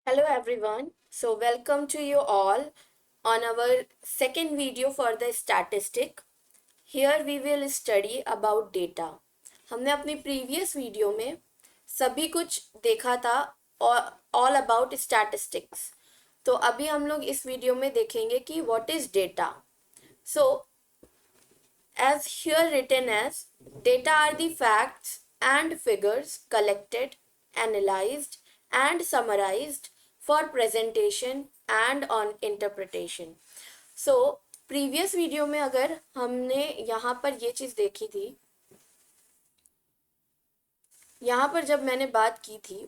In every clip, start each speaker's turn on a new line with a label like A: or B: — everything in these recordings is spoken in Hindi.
A: Hello everyone. So welcome to you all on our second video for the statistic. Here we will study about data. हमने अपनी प्रीवियस वीडियो में सभी कुछ देखा था ऑल अबाउट स्टैटिस्टिक्स. तो अभी हम लोग इस वीडियो में देखेंगे कि what is data. So as here written as, data are the facts and figures collected, analyzed and summarized for presentation and on interpretation. So previous video में अगर हमने यहाँ पर ये चीज़ देखी थी, यहाँ पर जब मैंने बात की थी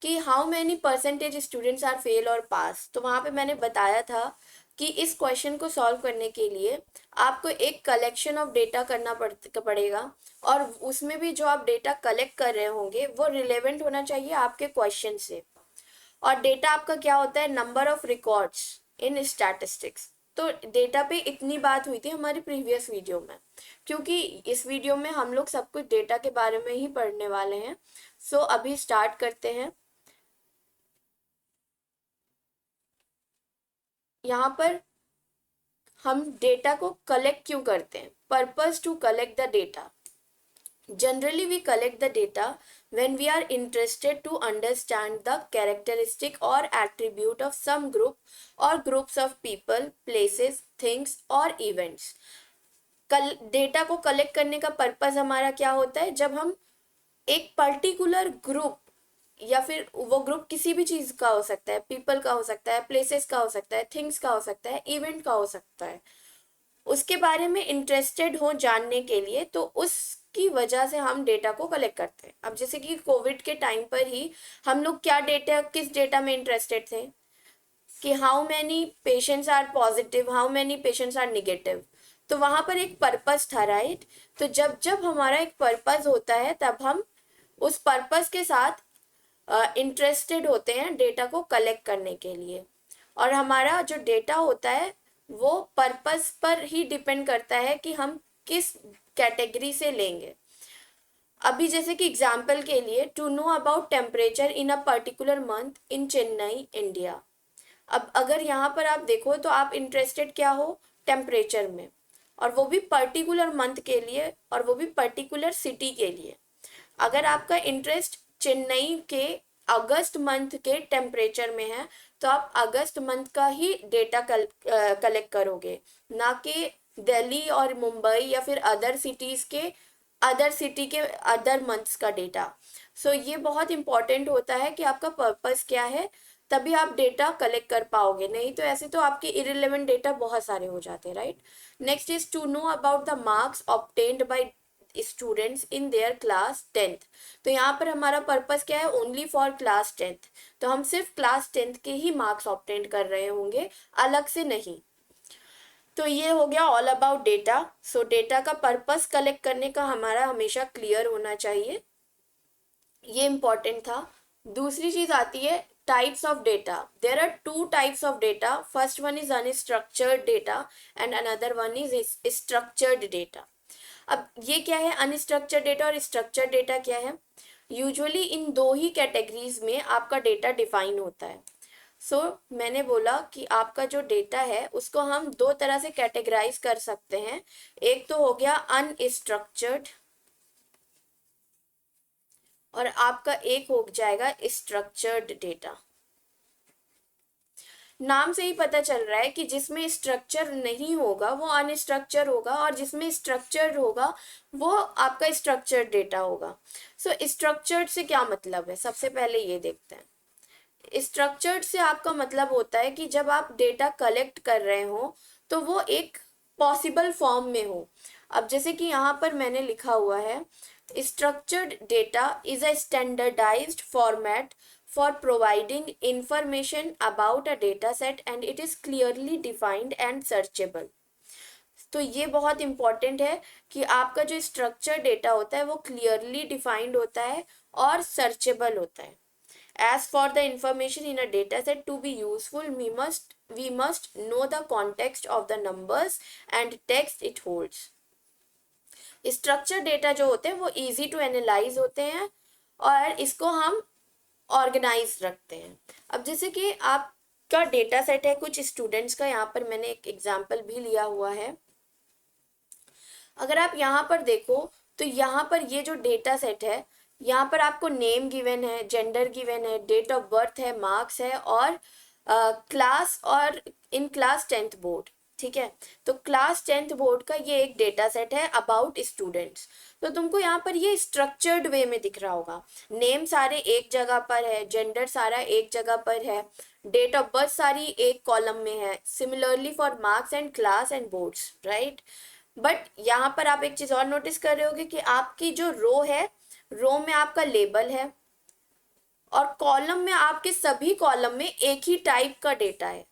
A: कि how many percentage students are fail और पास, तो वहाँ पे मैंने बताया था कि इस क्वेश्चन को सॉल्व करने के लिए आपको एक कलेक्शन ऑफ डेटा करना पड़ेगा और उसमें भी जो आप डेटा कलेक्ट कर रहे होंगे वो रिलेवेंट होना चाहिए आपके क्वेश्चन से. और डेटा आपका क्या होता है? Number of records in statistics. तो डेटा पे इतनी बात हुई थी हमारी प्रीवियस वीडियो में, क्योंकि इस वीडियो में हम लोग सब कुछ डेटा के बारे में ही पढ़ने वाले हैं. सो अभी स्टार्ट करते हैं. यहाँ पर हम डेटा को कलेक्ट क्यों करते हैं? Purpose to collect the data. Generally, we collect the data when we are interested to understand the characteristic or attribute of some group or groups of people, places, things or events. Data को कलेक्ट करने का पर्पस हमारा क्या होता है? जब हम एक पर्टिकुलर ग्रुप या फिर वो ग्रुप किसी भी चीज़ का हो सकता है, पीपल का हो सकता है, प्लेसेस का हो सकता है, थिंग्स का हो सकता है, इवेंट का हो सकता है, उसके बारे में इंटरेस्टेड हो जानने के लिए, तो उसकी वजह से हम डेटा को कलेक्ट करते हैं. अब जैसे कि कोविड के टाइम पर ही हम लोग किस डेटा में इंटरेस्टेड थे कि how many patients are positive, how many patients are negative. तो वहां पर एक पर्पस था, राइट? तो जब जब हमारा एक पर्पस होता है तब हम उस पर्पस के साथ इंटरेस्टेड होते हैं डेटा को कलेक्ट करने के लिए. और हमारा जो डेटा होता है वो पर्पस पर ही डिपेंड करता है कि हम किस कैटेगरी से लेंगे. अभी जैसे कि एग्जाम्पल के लिए, to know about temperature in a particular month in Chennai, India. अब अगर यहाँ पर आप देखो तो आप इंटरेस्टेड क्या हो? टेम्परेचर में, और वो भी पर्टिकुलर मंथ के लिए, और वो भी पर्टिकुलर सिटी के लिए. अगर आपका इंटरेस्ट चेन्नई के अगस्त मंथ के टेम्परेचर में है तो आप अगस्त मंथ का ही डेटा कलेक्ट करोगे, ना कि दिल्ली और मुंबई या फिर अदर सिटी के अदर मंथ्स का डेटा. सो ये बहुत इंपॉर्टेंट होता है कि आपका पर्पस क्या है, तभी आप डेटा कलेक्ट कर पाओगे. नहीं तो ऐसे तो आपके इरिलेवेंट डेटा बहुत सारे हो जाते हैं, right? Next is to know about the marks obtained by students in their class 10th. तो यहाँ पर हमारा पर्पस क्या है? Only for class 10th. तो हम सिर्फ क्लास 10th के ही मार्क्स ऑब्टेन कर रहे होंगे, अलग से नहीं. तो ये हो गया all about data. So data का पर्पस कलेक्ट करने का हमारा हमेशा क्लियर होना चाहिए, ये इंपॉर्टेंट था. दूसरी चीज आती है types of data. There are two types of data. First one is unstructured data and another one is structured data. अब ये क्या है? अनस्ट्रक्चर्ड डेटा और स्ट्रक्चर्ड डेटा क्या है? यूजुअली इन दो ही कैटेगरीज में आपका डेटा डिफाइन होता है. सो मैंने बोला कि आपका जो डेटा है उसको हम दो तरह से कैटेगराइज कर सकते हैं. एक तो हो गया अनस्ट्रक्चर्ड, और आपका एक हो जाएगा स्ट्रक्चर्ड डेटा. नाम से ही पता चल रहा है कि जिसमें स्ट्रक्चर नहीं होगा वो अनस्ट्रक्चर होगा, और जिसमें स्ट्रक्चर होगा वो आपका स्ट्रक्चर्ड डेटा होगा. सो स्ट्रक्चर्ड से क्या मतलब है? सबसे पहले ये देखते हैं. स्ट्रक्चर्ड से आपका मतलब होता है कि जब आप डेटा कलेक्ट कर रहे हो तो वो एक पॉसिबल फॉर्म में हो. अब जैसे कि यहाँ पर मैंने लिखा हुआ है, structured data is a standardized format for providing information about a data set and it is clearly defined and searchable. तो ये बहुत इंपॉर्टेंट है कि आपका जो स्ट्रक्चर डेटा होता है वो क्लियरली डिफाइंड होता है और सर्चेबल होता है. As for the information in a dataset to be useful, we must know the context of the numbers and text it holds. Structure data जो होते हैं वो इजी टू एनालाइज होते हैं और इसको हम ऑर्गेनाइज रखते हैं। अब जैसे कि आपका डेटा सेट है कुछ स्टूडेंट्स का, यहाँ पर मैंने एक एग्जांपल भी लिया हुआ है। अगर आप यहाँ पर देखो तो यहाँ पर ये जो डेटा सेट है, यहाँ पर आपको नेम गिवन है, जेंडर गिवन है, डेट ऑफ बर्थ है, मार्क्स है और क्लास और इन क्लास 10th बोर्ड। ठीक है, तो क्लास 10th बोर्ड का ये एक डेटा सेट है अबाउट स्टूडेंट्स। तो तुमको यहाँ पर ये स्ट्रक्चर्ड वे में दिख रहा होगा, नेम सारे एक जगह पर है, जेंडर सारा एक जगह पर है, डेट ऑफ बर्थ सारी एक कॉलम में है, similarly for marks and class and boards, right. But यहाँ पर आप एक चीज और नोटिस कर रहे होगे कि आपकी जो रो है, रो में आपका लेबल है और कॉलम में आपके सभी कॉलम में एक ही टाइप का डेटा है।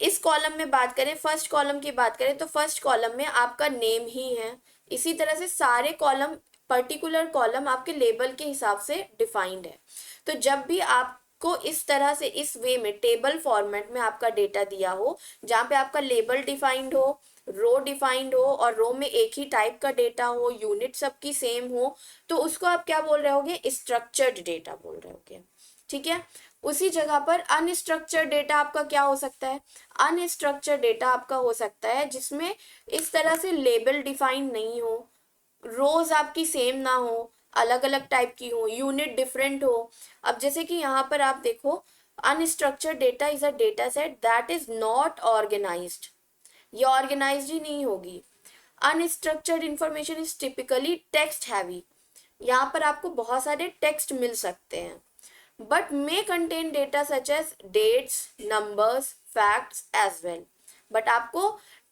A: इस कॉलम में बात करें, फर्स्ट कॉलम की बात करें तो फर्स्ट कॉलम में आपका नेम ही है। इसी तरह से सारे कॉलम, पर्टिकुलर कॉलम आपके लेबल के हिसाब से डिफाइंड है। तो जब भी आपको इस तरह से इस वे में टेबल फॉर्मेट में आपका डेटा दिया हो, जहाँ पे आपका लेबल डिफाइंड हो, रो डिफाइंड हो और रो में एक ही टाइप का डेटा हो, यूनिट सबकी सेम हो, तो उसको आप क्या बोल रहे होगे, स्ट्रक्चर्ड डेटा बोल रहे होगे। ठीक है, उसी जगह पर अनस्ट्रक्चर्ड डेटा आपका क्या हो सकता है, अनस्ट्रक्चर्ड डेटा आपका हो सकता है जिसमें इस तरह से लेबल डिफाइंड नहीं हो, रोज आपकी सेम ना हो, अलग अलग टाइप की हो, यूनिट डिफरेंट हो। अब जैसे कि यहाँ पर आप देखो, unstructured data is a data set that is not organised, ये ऑर्गेनाइज्ड ही नहीं होगी। Unstructured information is typically text heavy, यहाँ पर आपको बहुत सारे टेक्स्ट मिल सकते हैं, but may contain data such as dates, numbers, facts as well। but आपको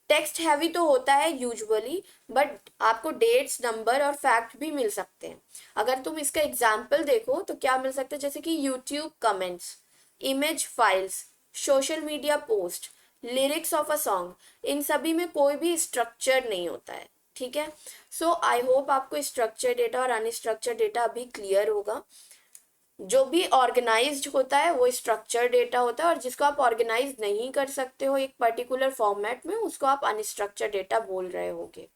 A: टेक्स्ट हैवी तो होता है यूजुअली, बट आपको डेट्स, नंबर और फैक्ट भी मिल सकते हैं। अगर तुम इसका एग्जाम्पल देखो तो क्या मिल सकता है, जैसे कि YouTube comments, image files, social media post, lyrics of a song, इन सभी में कोई भी स्ट्रक्चर नहीं होता है। ठीक है, सो आई होप आपको स्ट्रक्चर डेटा और अनस्ट्रक्चर डेटा अभी क्लियर होगा। जो भी ऑर्गेनाइज्ड होता है वो स्ट्रक्चर डेटा होता है और जिसको आप ऑर्गेनाइज नहीं कर सकते हो एक पर्टिकुलर फॉर्मेट में, उसको आप अनस्ट्रक्चर डेटा बोल रहे होगे।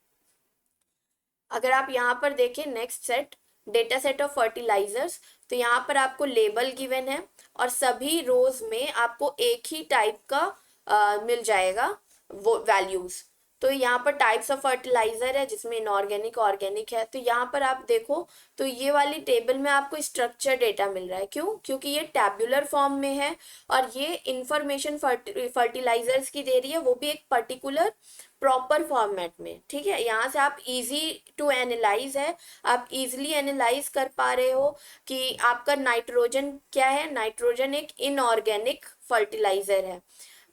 A: अगर आप यहाँ पर देखें next set, data set of fertilisers, तो यहाँ पर आपको लेबल गिवन है और सभी रोज में आपको एक ही टाइप का मिल जाएगा वो वैल्यूज। तो यहाँ पर टाइप्स ऑफ फर्टिलाइजर है जिसमें इनऑर्गेनिक, ऑर्गेनिक है। तो यहाँ पर आप देखो तो ये वाली टेबल में आपको स्ट्रक्चर डेटा मिल रहा है, क्यों, क्योंकि ये टैब्यूलर फॉर्म में है और ये इंफॉर्मेशन फर्टिलाइजर्स की दे रही है, वो भी एक पर्टिकुलर प्रॉपर फॉर्मेट में। ठीक है, यहाँ से आप इजी टू एनालाइज है, आप इजीली एनालाइज कर पा रहे हो कि आपका नाइट्रोजन क्या है, नाइट्रोजन एक इनऑर्गेनिक फर्टिलाइजर है।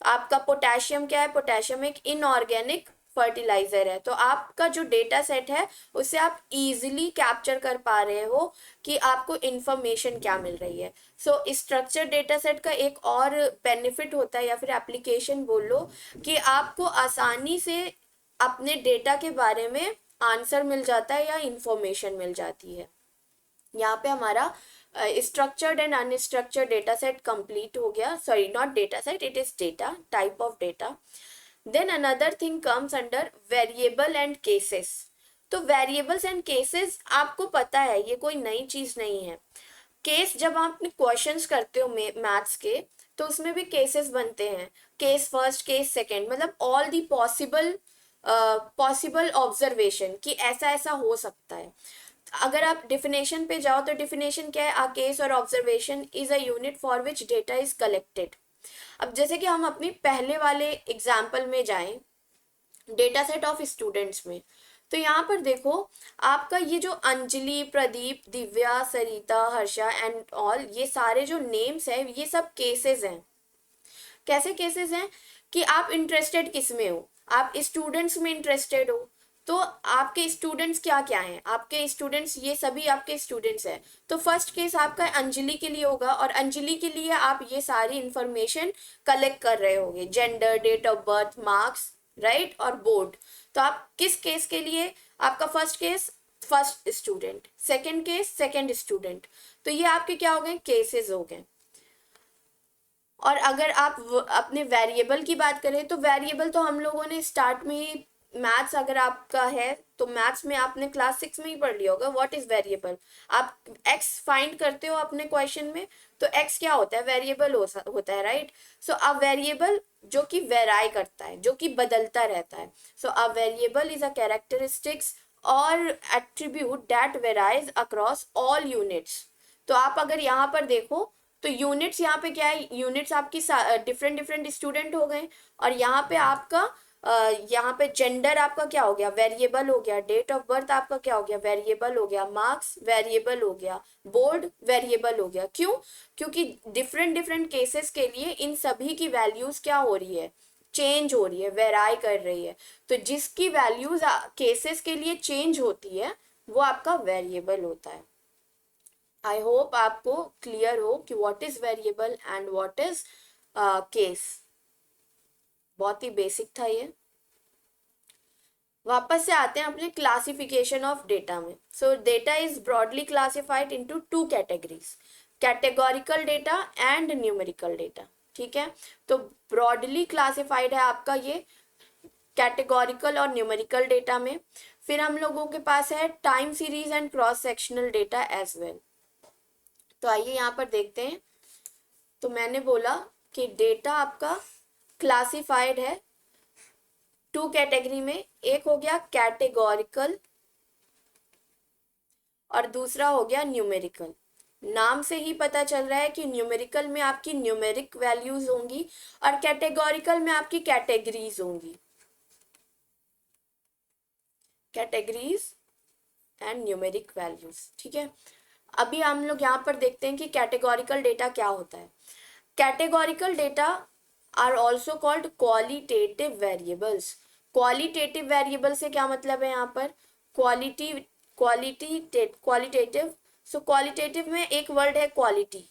A: आपका पोटेशियम क्या है, पोटेशियम एक इनऑर्गेनिक फर्टिलाइजर है। तो आपका जो डेटा सेट है उसे आप इजीली कैप्चर कर पा रहे हो कि आपको इंफॉर्मेशन क्या मिल रही है। सो स्ट्रक्चर डेटा सेट का एक और बेनिफिट होता है या फिर एप्लीकेशन बोल लो कि आपको आसानी से अपने डेटा के बारे में आंसर मिल जाता है या इंफॉर्मेशन मिल जाती है। यहाँ पे हमारा structured and unstructured data set complete हो गया। Sorry, not data set, it is data, type of data. Then another thing comes under variable and cases. तो वेरिएबल्स एंड केसेस आपको पता है ये कोई नई चीज नहीं है। केस जब आप क्वेश्चंस करते हो मैथ्स के तो उसमें भी केसेस बनते हैं, केस फर्स्ट, केस सेकंड, मतलब ऑल दी पॉसिबल ऑब्जर्वेशन कि ऐसा ऐसा हो सकता है। अगर आप डिफिनेशन पे जाओ तो डिफिनेशन क्या है, आ केस और observation is a unit for which data is collected. अब जैसे कि हम अपनी पहले वाले एग्जाम्पल में जाएं, डेटा सेट ऑफ स्टूडेंट्स में, तो यहाँ पर देखो आपका ये जो अंजलि, प्रदीप, दिव्या, सरिता, हर्षा एंड ऑल, ये सारे जो नेम्स हैं ये सब केसेस हैं। कैसे केसेस हैं कि आप इंटरेस्टेड किस में हो, आप स्टूडेंट्स में इंटरेस्टेड हो, तो आपके स्टूडेंट्स क्या क्या हैं, आपके स्टूडेंट्स ये सभी आपके स्टूडेंट्स हैं। तो फर्स्ट केस आपका अंजलि के लिए होगा और अंजलि के लिए आप ये सारी इंफॉर्मेशन कलेक्ट कर रहे होगे, gender, date of birth, marks, right, और बोर्ड। तो आप किस केस के लिए, आपका first case first student, second case second student, तो ये आपके क्या हो गए, केसेस हो गए। और अगर आप अपने वेरिएबल की बात करें तो वेरिएबल तो हम लोगों ने स्टार्ट में ही मैथ्स अगर आपका है तो मैथ्स में आपने क्लास 6 में ही पढ़ लिया होगा व्हाट इज वेरिएबल। आप एक्स फाइंड करते हो अपने क्वेश्चन में, तो एक्स क्या होता है, वेरिएबल होता है, राइट। सो अ वेरिएबल जो कि वेराई करता है, जो कि बदलता रहता है। So a variable is a characteristics और attribute that varies across all units. तो आप अगर यहाँ पर देखो तो यूनिट्स यहाँ पे क्या है, यूनिट्स आपकी डिफरेंट डिफरेंट स्टूडेंट हो गए, और यहाँ पे आपका यहाँ पे जेंडर आपका क्या हो गया, वेरिएबल हो गया, डेट ऑफ बर्थ आपका क्या हो गया, वेरिएबल हो गया, मार्क्स वेरिएबल हो गया, बोर्ड वेरिएबल हो गया। क्यों? क्योंकि डिफरेंट डिफरेंट केसेस के लिए इन सभी की वैल्यूज क्या हो रही है, चेंज हो रही है, वेराई कर रही है। तो जिसकी वैल्यूज केसेस के लिए चेंज होती है वो आपका वेरिएबल होता है। आई होप आपको क्लियर हो कि what is variable and what is case. बहुत ही बेसिक था ये। वापस से आते हैं अपने क्लासिफिकेशन ऑफ डेटा में। सो data is broadly classified into two categories, categorical data and numerical data. ठीक है, तो ब्रॉडली क्लासिफाइड है आपका ये कैटेगोरिकल और न्यूमेरिकल डेटा में। फिर हम लोगों के पास है time series and cross sectional data as well. तो आइए यहाँ पर देखते हैं। तो मैंने बोला कि डेटा आपका क्लासिफाइड है टू कैटेगरी में, एक हो गया कैटेगोरिकल और दूसरा हो गया न्यूमेरिकल। नाम से ही पता चल रहा है कि न्यूमेरिकल में आपकी न्यूमेरिक वैल्यूज होंगी और कैटेगोरिकल में आपकी कैटेगरीज होंगी, कैटेगरीज एंड न्यूमेरिक वैल्यूज। ठीक है, अभी हम लोग यहाँ पर देखते हैं कि कैटेगोरिकल डेटा क्या होता है। Categorical data are also called qualitative variables. Qualitative variable से क्या मतलब है यहाँ पर, क्वालिटेटिव। सो क्वालिटेटिव में एक वर्ड है क्वालिटी,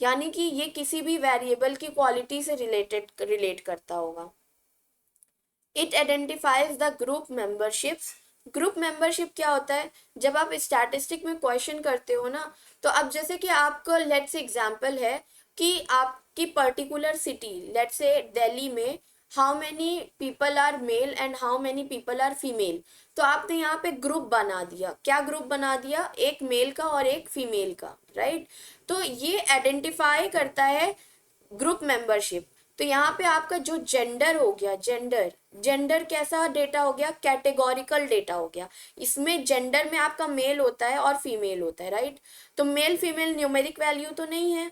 A: यानी कि ये किसी भी वेरिएबल की क्वालिटी से रिलेट करता होगा। It identifies the group memberships. Group membership क्या होता है, जब आप स्टैटिस्टिक में क्वेश्चन करते हो ना, तो अब जैसे कि आपको लेट्स से एग्जांपल है कि आपकी particular city let's say Delhi में how many people are male and how many people are female. तो आपने यहाँ पे ग्रुप बना दिया, क्या ग्रुप बना दिया, एक मेल का और एक फीमेल का, राइट। तो ये आइडेंटिफाई करता है ग्रुप मेंबरशिप। तो यहाँ पे आपका जो जेंडर हो गया, जेंडर कैसा डेटा हो गया, कैटेगोरिकल डेटा हो गया। इसमें जेंडर में आपका मेल होता है और फीमेल होता है, राइट। तो मेल फीमेल न्यूमेरिक वैल्यू तो नहीं है,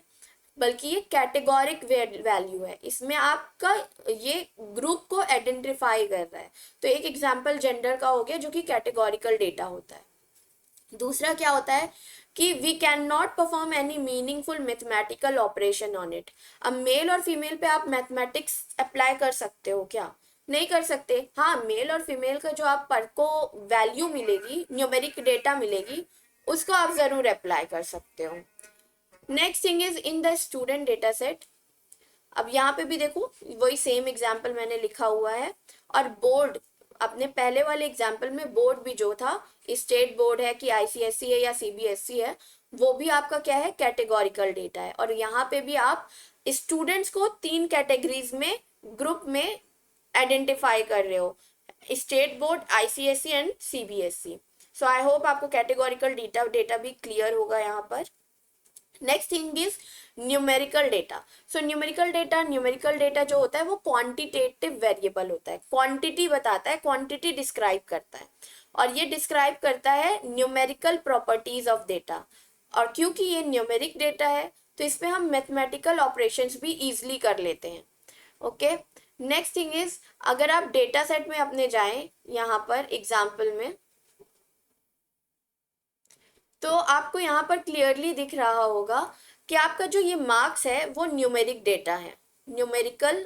A: बल्कि ये कैटेगोरिक वैल्यू है। इसमें आपका ये ग्रुप को आइडेंटिफाई कर रहा है। तो एक एग्जांपल जेंडर का हो गया जो कि कैटेगोरिकल डेटा होता है। दूसरा क्या होता है कि we can not perform any meaningful mathematical operation on it. अब मेल और फीमेल पे आप मैथमेटिक्स अप्लाई कर सकते हो क्या, नहीं कर सकते। हाँ, मेल और फीमेल का जो आप पर को वैल्यू मिलेगी, न्यूमेरिक डेटा मिलेगी, उसको आप जरूर अप्लाई कर सकते हो। Next thing is in the student data set. अब यहाँ पे भी देखो वही सेम एग्जाम्पल मैंने लिखा हुआ है। और बोर्ड, अपने पहले वाले एग्जाम्पल में बोर्ड भी जो था, स्टेट बोर्ड है कि आईसीएसई है या सीबीएसई है, वो भी आपका क्या है, कैटेगोरिकल डेटा है। और यहाँ पे भी आप स्टूडेंट्स को तीन कैटेगरीज में, ग्रुप में आइडेंटिफाई कर रहे हो, state board, ICSE and CBSE. So I hope आपको कैटेगोरिकल डेटा भी क्लियर होगा यहाँ पर। Next thing is numerical data. So numerical data जो होता है वो क्वांटिटेटिव वेरिएबल होता है, क्वांटिटी बताता है, क्वांटिटी डिस्क्राइब करता है, और ये डिस्क्राइब करता है न्यूमेरिकल प्रॉपर्टीज ऑफ डेटा। और क्योंकि ये न्यूमेरिक डेटा है तो इस पे हम मैथमेटिकल ऑपरेशंस भी इजीली कर लेते हैं। ओके, नेक्स्ट थिंग इज अगर आप डेटा सेट में अपने जाएं यहाँ पर एग्जाम्पल में, तो आपको यहाँ पर क्लियरली दिख रहा होगा कि आपका जो ये मार्क्स है वो न्यूमेरिक डेटा है, न्यूमेरिकल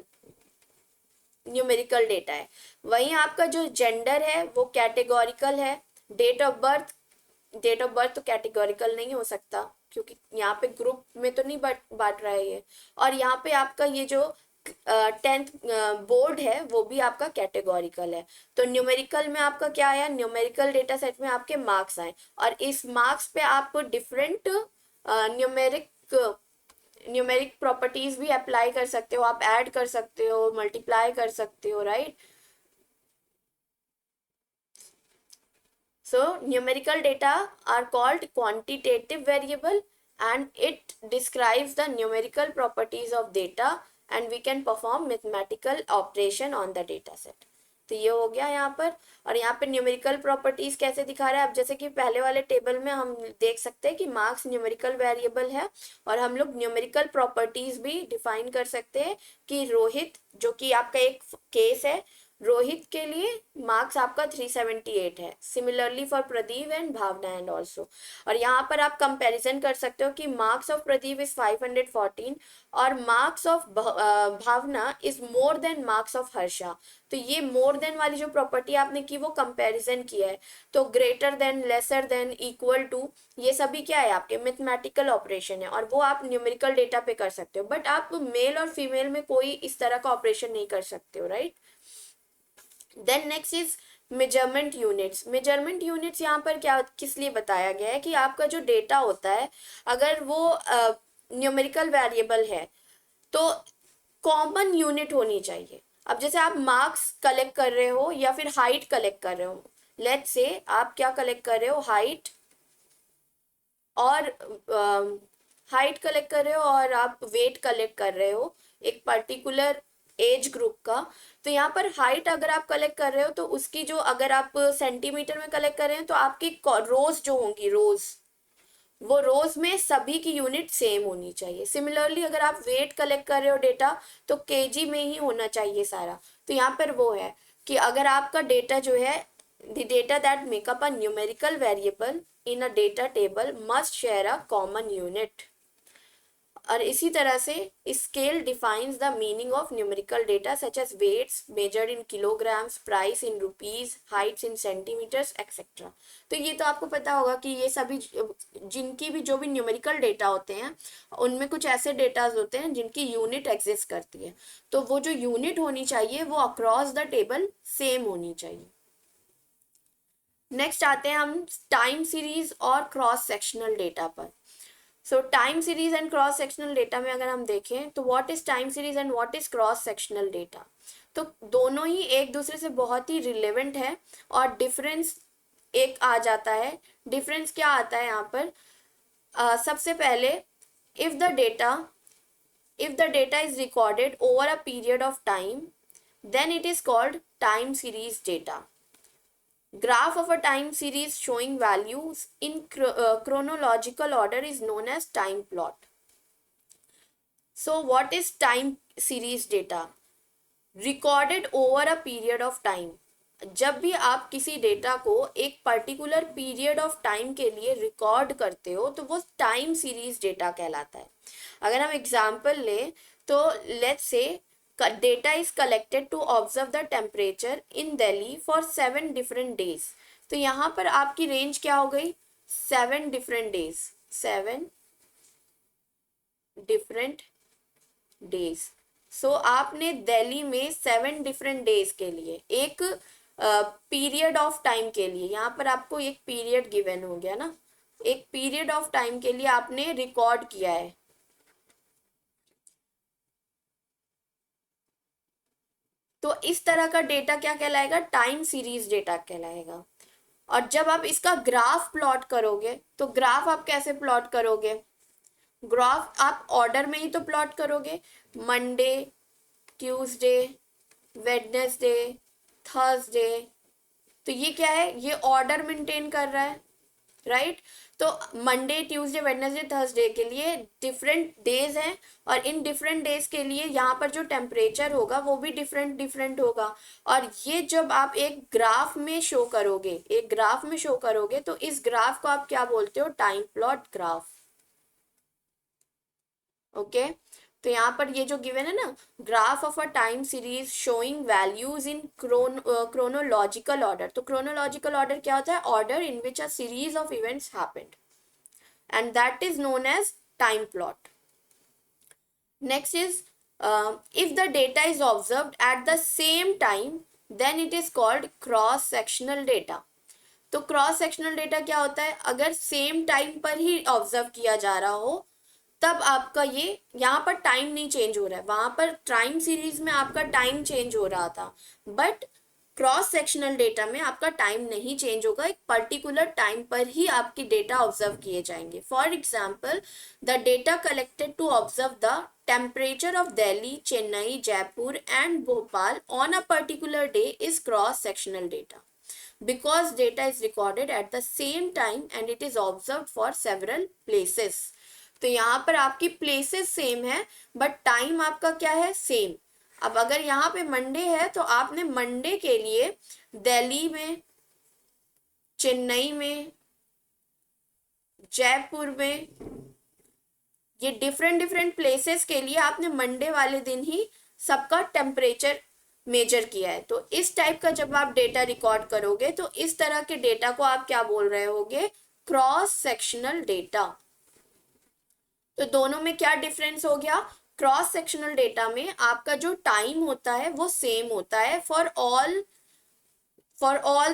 A: डेटा है। वहीं आपका जो जेंडर है वो कैटेगोरिकल है। डेट ऑफ बर्थ तो कैटेगोरिकल नहीं हो सकता क्योंकि यहाँ पे ग्रुप में तो नहीं बांट रहा है ये। और यहाँ पे आपका ये जो 10th बोर्ड है वो भी आपका कैटेगोरिकल है। तो न्यूमेरिकल में आपका क्या आया, न्यूमेरिकल डेटा सेट में आपके मार्क्स आए, और इस मार्क्स पे आप डिफरेंट न्यूमेरिक प्रॉपर्टीज भी अप्लाई कर सकते हो, आप ऐड कर सकते हो, मल्टीप्लाई कर सकते हो, right. So numerical data are called quantitative variable and it describes the numerical properties of data and we can perform mathematical operation on the data set. तो ये हो गया यहाँ पर। और यहाँ पे न्यूमेरिकल प्रॉपर्टीज कैसे दिखा रहा है, अब जैसे कि पहले वाले टेबल में हम देख सकते हैं कि मार्क्स न्यूमेरिकल वेरिएबल है और हम लोग न्यूमेरिकल प्रॉपर्टीज भी डिफाइन कर सकते हैं कि रोहित, जो कि आपका एक केस है, रोहित के लिए मार्क्स आपका 378 है। Similarly for Pradeep and Bhavana and also. और यहाँ पर आप कंपैरिजन कर सकते हो कि मार्क्स ऑफ प्रदीप इज 514 और marks of Bhavana is more than marks of Harsha. तो ये मोर देन वाली जो प्रॉपर्टी आपने की वो कंपैरिजन किया है। तो greater than, lesser than, equal to, ये सभी क्या है आपके मैथमेटिकल ऑपरेशन है और वो आप न्यूमेरिकल डेटा पे कर सकते हो। बट आप मेल और फीमेल में कोई इस तरह का ऑपरेशन नहीं कर सकते हो, right. Then next is measurement units. Measurement units यहाँ पर क्या किस लिए बताया गया है कि आपका जो डेटा होता है अगर वो न्यूमेरिकल वेरिएबल है तो कॉमन यूनिट होनी चाहिए। अब जैसे आप मार्क्स कलेक्ट कर रहे हो या फिर हाइट कलेक्ट कर रहे हो, लेट्स से आप क्या कलेक्ट कर रहे हो, हाइट और हाइट कलेक्ट कर रहे हो और आप वेट कलेक्ट कर रहे हो एक पर्टिकुलर एज ग्रुप का। तो यहाँ पर हाइट अगर आप कलेक्ट कर रहे हो तो उसकी जो, अगर आप सेंटीमीटर में कलेक्ट कर रहे हो तो आपकी रोज जो होंगी, रोज, वो रोज में सभी की यूनिट सेम होनी चाहिए। सिमिलरली अगर आप वेट कलेक्ट कर रहे हो डेटा तो केजी में ही होना चाहिए सारा। तो यहाँ पर वो है कि अगर आपका डेटा जो है, the data that make up a numerical variable in a data table must share a common unit. और इसी तरह से scale defines the meaning of numerical data such as weights measured in kilograms, price in rupees, heights in centimetres etcetera. तो ये तो आपको पता होगा कि ये सभी जिनकी भी जो भी न्यूमेरिकल डेटा होते हैं उनमें कुछ ऐसे डेटाज होते हैं जिनकी यूनिट एग्जिस्ट करती है। तो वो जो यूनिट होनी चाहिए वो अक्रॉस द टेबल सेम होनी चाहिए। नेक्स्ट आते हैं हम टाइम सीरीज और क्रॉस सेक्शनल डेटा पर। सो time series and cross sectional data में अगर हम देखें तो what is time series and what is cross sectional data, तो दोनों ही एक दूसरे से बहुत ही रिलेवेंट है और डिफरेंस एक आ जाता है। डिफरेंस क्या आता है यहाँ पर, सबसे पहले if the data is recorded over a period of time then it is called time series data. Graph of a time series showing values in chronological order is known as time plot. So what is time series data? Recorded over a period of time. जब भी आप किसी डेटा को एक पर्टिकुलर पीरियड ऑफ टाइम के लिए रिकॉर्ड करते हो तो वो टाइम सीरीज डेटा कहलाता है। अगर हम एग्जाम्पल लें तो let's say data is collected to observe the temperature in Delhi for 7 different days. तो यहाँ पर आपकी रेंज क्या हो गई, 7 different days, 7 different days. So आपने दिल्ली में 7 different days के लिए एक पीरियड ऑफ टाइम के लिए, यहाँ पर आपको एक पीरियड गिवन हो गया ना, एक पीरियड ऑफ टाइम के लिए आपने रिकॉर्ड किया है। तो इस तरह का डेटा क्या कहलाएगा, टाइम सीरीज डेटा कहलाएगा। और जब आप इसका ग्राफ प्लॉट करोगे तो ग्राफ आप कैसे प्लॉट करोगे, ग्राफ आप ऑर्डर में ही तो प्लॉट करोगे, मंडे, ट्यूसडे, वेडनेसडे, थर्सडे। तो ये क्या है, ये ऑर्डर मेंटेन कर रहा है, राइट। तो मंडे, ट्यूसडे, वेडनेसडे, थर्सडे के लिए डिफरेंट डेज हैं और इन डिफरेंट डेज के लिए यहाँ पर जो टेम्परेचर होगा वो भी डिफरेंट होगा। और ये जब आप एक ग्राफ में शो करोगे, तो इस ग्राफ को आप क्या बोलते हो, टाइम प्लॉट ग्राफ। ओके तो यहाँ पर ये जो गिवन है ना, graph of a time series showing values in chronological order. तो क्रोनोलॉजिकल ऑर्डर क्या होता है, order in which a series of events happened and that is known as time plot. Next is if the data is observed at the same time then it is called cross sectional data. तो क्रॉस सेक्शनल डेटा क्या होता है, अगर सेम टाइम पर ही ऑब्जर्व किया जा रहा हो तब आपका ये, यहाँ पर टाइम नहीं चेंज हो रहा है, वहां पर टाइम सीरीज में आपका टाइम चेंज हो रहा था, बट क्रॉस सेक्शनल डेटा में आपका टाइम नहीं चेंज होगा, एक पर्टिकुलर टाइम पर ही आपकी डेटा ऑब्जर्व किए जाएंगे. For example, the data collected to observe the temperature of Delhi, Chennai, Jaipur and Bhopal on a particular day is cross sectional data because data is recorded at the same time and it is observed for several places. तो यहाँ पर आपकी प्लेसेस सेम है बट टाइम आपका क्या है, सेम. अब अगर यहाँ पे मंडे है तो आपने मंडे के लिए दिल्ली में, चेन्नई में, जयपुर में, ये डिफरेंट डिफरेंट प्लेसेस के लिए आपने मंडे वाले दिन ही सबका टेम्परेचर मेजर किया है. तो इस टाइप का जब आप डेटा रिकॉर्ड करोगे तो इस तरह के डेटा को आप क्या बोल रहे होगे, क्रॉस सेक्शनल डेटा. तो दोनों में क्या डिफरेंस हो गया, क्रॉस सेक्शनल डेटा में आपका जो टाइम होता है वो सेम होता है फॉर ऑल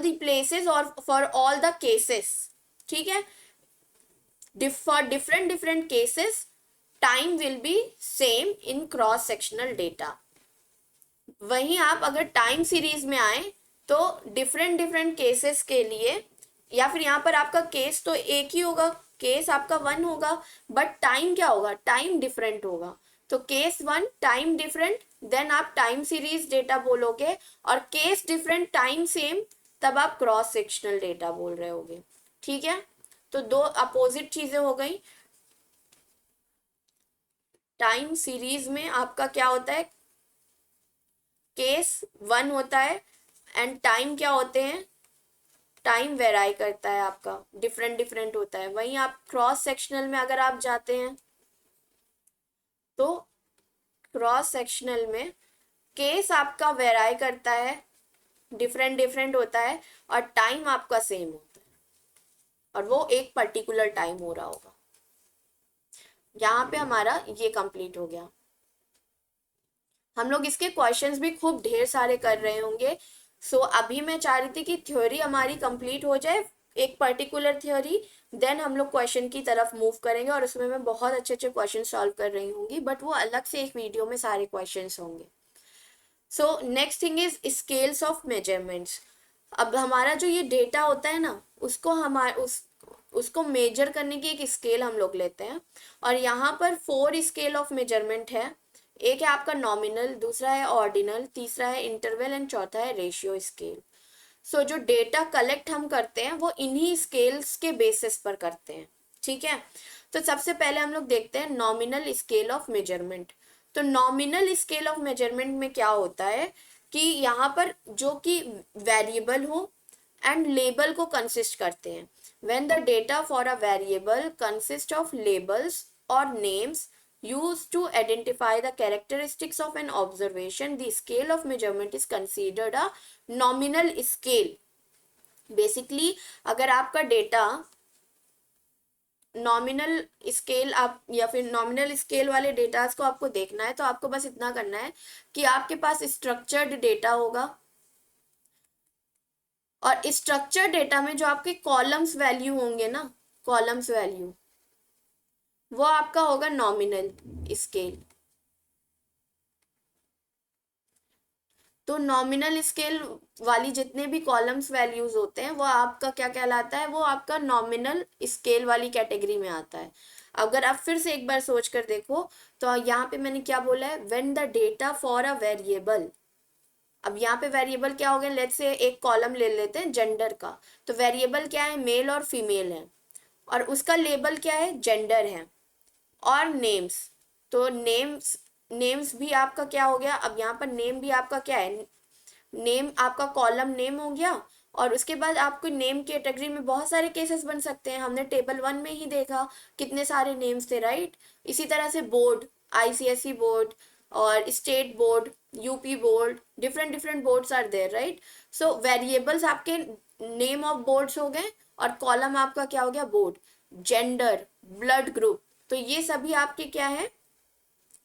A: द प्लेसेस और फॉर ऑल द केसेस. ठीक है, for different different cases time will be same in cross sectional data. वहीं आप अगर टाइम सीरीज में आए तो डिफरेंट डिफरेंट केसेस के लिए, या फिर यहाँ पर आपका केस तो एक ही होगा, केस आपका 1 होगा बट टाइम क्या होगा, टाइम डिफरेंट होगा. तो केस 1 टाइम डिफरेंट, देन आप टाइम सीरीज डेटा बोलोगे, और केस डिफरेंट टाइम सेम, तब आप क्रॉस सेक्शनल डेटा बोल रहे होगे. ठीक है, तो दो अपोजिट चीजें हो गई. टाइम सीरीज में आपका क्या होता है, केस 1 होता है एंड टाइम क्या होते हैं, टाइम वेराई करता है आपका, डिफरेंट डिफरेंट होता है. वहीं आप क्रॉस सेक्शनल में अगर आप जाते हैं तो क्रॉस सेक्शनल में केस आपका वेराई करता है, डिफरेंट डिफरेंट होता है, और टाइम आपका सेम होता है और वो एक पर्टिकुलर टाइम हो रहा होगा. यहाँ पे हमारा ये कंप्लीट हो गया. हम लोग इसके क्वेश्चंस भी खूब ढेर सारे कर रहे होंगे. सो अभी मैं चाह रही थी कि थ्योरी हमारी कंप्लीट हो जाए, एक पर्टिकुलर थ्योरी, देन हम लोग क्वेश्चन की तरफ मूव करेंगे, और उसमें मैं बहुत अच्छे अच्छे क्वेश्चन सॉल्व कर रही होंगी, बट वो अलग से एक वीडियो में सारे क्वेश्चंस होंगे. So next thing is scales of measurements. अब हमारा जो ये डेटा होता है ना, उसको मेजर करने की एक स्केल हम लोग लेते हैं, और यहाँ पर 4 स्केल ऑफ मेजरमेंट है. एक है आपका नॉमिनल, दूसरा है ऑर्डिनल, तीसरा है इंटरवल एंड चौथा है रेशियो स्केल. सो जो डेटा कलेक्ट हम करते हैं वो इन्हीं स्केल्स के बेसिस पर करते हैं. ठीक है, तो सबसे पहले हम लोग देखते हैं नॉमिनल स्केल ऑफ मेजरमेंट. तो नॉमिनल स्केल ऑफ मेजरमेंट में क्या होता है कि यहाँ पर जो कि वेरिएबल हो एंड लेबल को कंसिस्ट करते हैं. When the data for a variable consist of labels और names used to identify the characteristics of an observation, the scale of measurement is considered a nominal scale. Basically, अगर आपका डेटा नॉमिनल स्केल आप या फिर नॉमिनल स्केल वाले डेटास को आपको देखना है तो आपको बस इतना करना है कि आपके पास स्ट्रक्चर्ड डेटा होगा, और स्ट्रक्चर्ड डेटा में जो आपके कॉलम्स वैल्यू होंगे ना, कॉलम्स वैल्यू, वो आपका होगा नॉमिनल स्केल. तो नॉमिनल स्केल वाली जितने भी कॉलम्स वैल्यूज होते हैं वो आपका क्या कहलाता है, वो आपका नॉमिनल स्केल वाली कैटेगरी में आता है. अगर आप फिर से एक बार सोच कर देखो तो यहाँ पे मैंने क्या बोला है, when the data for a variable. अब यहाँ पे वेरिएबल क्या हो गया, लेट्स से एक कॉलम ले लेते हैं जेंडर का. तो वेरिएबल क्या है, मेल और फीमेल है, और उसका लेबल क्या है, जेंडर है. और नेम्स, तो नेम्स भी आपका क्या हो गया, अब यहाँ पर नेम भी आपका क्या है, नेम आपका कॉलम नेम हो गया. और उसके बाद आपको नेम कैटेगरी में बहुत सारे केसेस बन सकते हैं, हमने टेबल 1 में ही देखा कितने सारे नेम्स थे, राइट. इसी तरह से बोर्ड, आईसीएसई बोर्ड और state board, UP board, different different boards are there, right. So variables आपके नेम ऑफ बोर्ड्स हो गए, और कॉलम आपका क्या हो गया, बोर्ड. जेंडर, ब्लड ग्रुप, तो ये सभी आपके क्या है,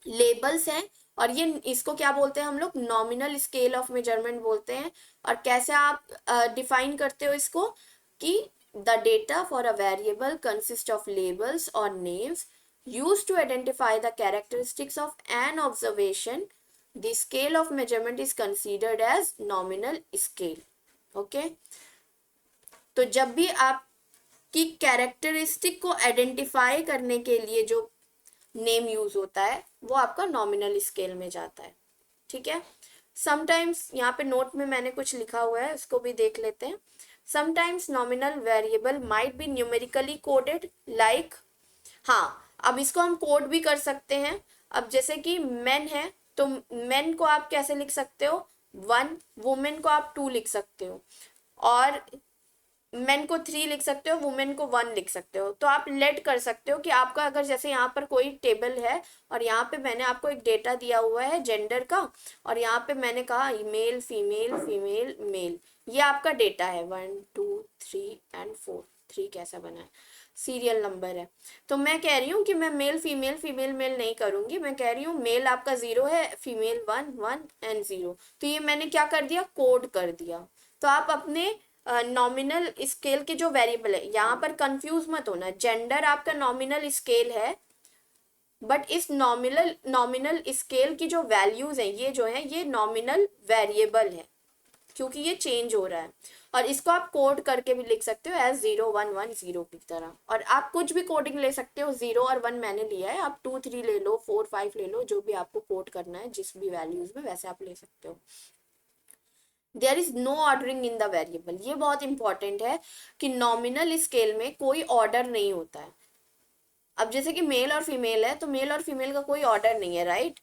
A: लेबल्स हैं. और ये इसको क्या बोलते हैं हम लोग, नॉमिनल स्केल ऑफ मेजरमेंट बोलते हैं. और कैसे आप डिफाइन करते हो इसको, कि the data for a variable consist of labels और names used to identify the characteristics of an observation. The scale of measurement is considered as nominal scale. Okay, तो जब भी आपकी कैरेक्टरिस्टिक को आइडेंटिफाई करने के लिए जो नेम यूज होता है वो आपका नॉमिनल स्केल में जाता है। ठीक है, समटाइम्स यहाँ पे नोट में मैंने कुछ लिखा हुआ है, उसको भी देख लेते हैं। Sometimes nominal variable might be numerically coded like, हाँ अब इसको हम कोड भी कर सकते हैं। अब जैसे कि मेन है तो मेन को आप कैसे लिख सकते हो 1, वुमेन को आप 2 लिख सकते हो, और मेन को 3 लिख सकते हो, वुमेन को 1 लिख सकते हो। तो आप लेट कर सकते हो कि आपका अगर जैसे यहाँ पर कोई टेबल है और यहाँ पे मैंने आपको एक डेटा दिया हुआ है जेंडर का, और यहाँ पे मैंने कहा मेल फीमेल फीमेल मेल, ये आपका डेटा है 1 2 3 एंड 4, 3 कैसा बना है, सीरियल नंबर है। तो मैं कह रही हूँ कि मैं मेल फीमेल फीमेल मेल नहीं करूंगी, मैं कह रही हूँ मेल आपका 0 है, फीमेल 1 1 एंड 0। तो ये मैंने क्या कर दिया, कोड कर दिया। तो आप अपने नॉमिनल स्केल के जो वेरिएबल है, यहाँ पर कंफ्यूज मत होना, जेंडर आपका नॉमिनल स्केल है, बट इस नॉमिनल स्केल की जो वैल्यूज हैं ये जो है ये नॉमिनल वेरिएबल है, क्योंकि ये चेंज हो रहा है। और इसको आप कोड करके भी लिख सकते हो एज 0 1 1 0 की तरह, और आप कुछ भी कोडिंग ले सकते हो, 0 और 1 मैंने लिया है, आप 2 3 ले लो, 4 5 ले लो, जो भी आपको कोड करना है जिस भी वैल्यूज में वैसे आप ले सकते हो। There is no ordering in the variable, ये बहुत इंपॉर्टेंट है कि नॉमिनल स्केल में कोई ऑर्डर नहीं होता है। अब जैसे कि मेल और फीमेल है तो मेल और फीमेल का कोई ऑर्डर नहीं है, राइट।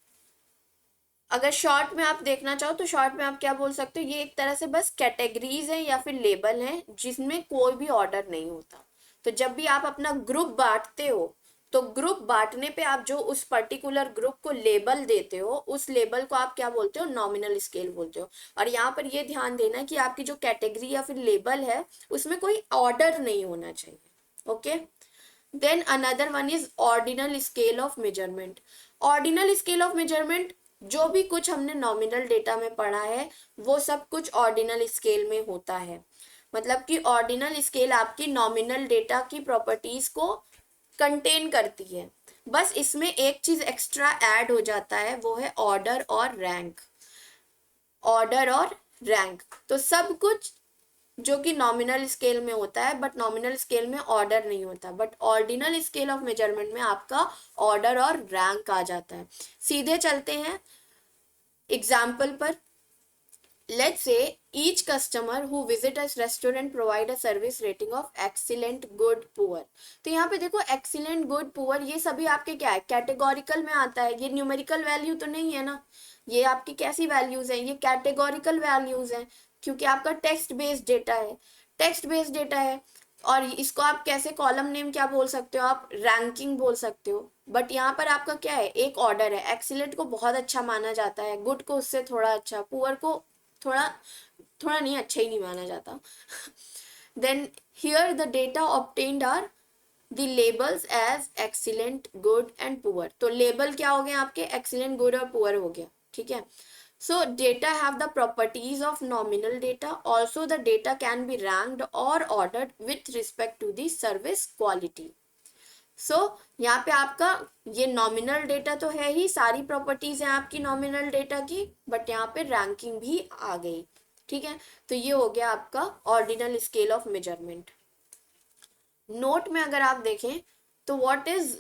A: अगर शॉर्ट में आप देखना चाहो तो शॉर्ट में आप क्या बोल सकते हो, ये एक तरह से बस कैटेगरीज है या फिर लेबल है जिसमें कोई भी ऑर्डर नहीं होता। तो जब भी आप अपना ग्रुप बांटते हो तो ग्रुप बांटने पे आप जो उस पर्टिकुलर ग्रुप को लेबल देते हो उस लेबल को आप क्या बोलते हो, नॉमिनल स्केल बोलते हो। और यहाँ पर ये ध्यान देना कि आपकी जो कैटेगरी या फिर लेबल है उसमें कोई ऑर्डर नहीं होना चाहिए। Okay, then another one is ordinal scale of measurement. Ordinal scale of measurement, जो भी कुछ हमने नॉमिनल डेटा में पढ़ा है वो सब कुछ ऑर्डिनल स्केल में होता है। मतलब कि ऑर्डिनल स्केल आपकी नॉमिनल डेटा की प्रॉपर्टीज को कंटेन करती है, बस इसमें एक चीज एक्स्ट्रा ऐड हो जाता है, वो है ऑर्डर और रैंक। ऑर्डर और रैंक तो सब कुछ जो कि नॉमिनल स्केल में होता है, बट नॉमिनल स्केल में ऑर्डर नहीं होता, but ordinal scale of measurement में आपका ऑर्डर और रैंक आ जाता है। सीधे चलते हैं एग्जाम्पल पर। Let's say each customer who visit a restaurant provide a service rating of excellent, good, poor। तो यहाँ पे देखो excellent, good, poor ये सभी आपके क्या है, कैटेगोरिकल में आता है, ये न्यूमेरिकल वैल्यू तो नहीं है ना। ये आपकी कैसी वैल्यूज हैं, ये कैटेगोरिकल वैल्यूज हैं, क्योंकि आपका टेक्स्ट बेस्ड डेटा है, टेक्स्ट बेस्ड डेटा है। और इसको आप कैसे कॉलम नेम क्या बोल सकते हो, आप रैंकिंग बोल सकते हो। बट यहाँ पर आपका क्या है, एक ऑर्डर है। एक्सीलेंट को बहुत अच्छा माना जाता है, गुड को उससे थोड़ा अच्छा, पुअर को थोड़ा थोड़ा नहीं, अच्छा ही नहीं माना जाता। Then here the data obtained are the labels as excellent, good and poor. तो लेबल क्या हो गए आपके, एक्सीलेंट, गुड और पुअर हो गया। ठीक है, so data have the properties of nominal data, also the data can be ranked or ordered with respect to the service quality। सो यहाँ पे आपका ये नॉमिनल डेटा तो है ही, सारी प्रॉपर्टीज हैं आपकी नॉमिनल डेटा की, बट यहाँ पे रैंकिंग भी आ गई। ठीक है, तो ये हो गया आपका ordinal scale of measurement. Note में अगर आप देखें तो what is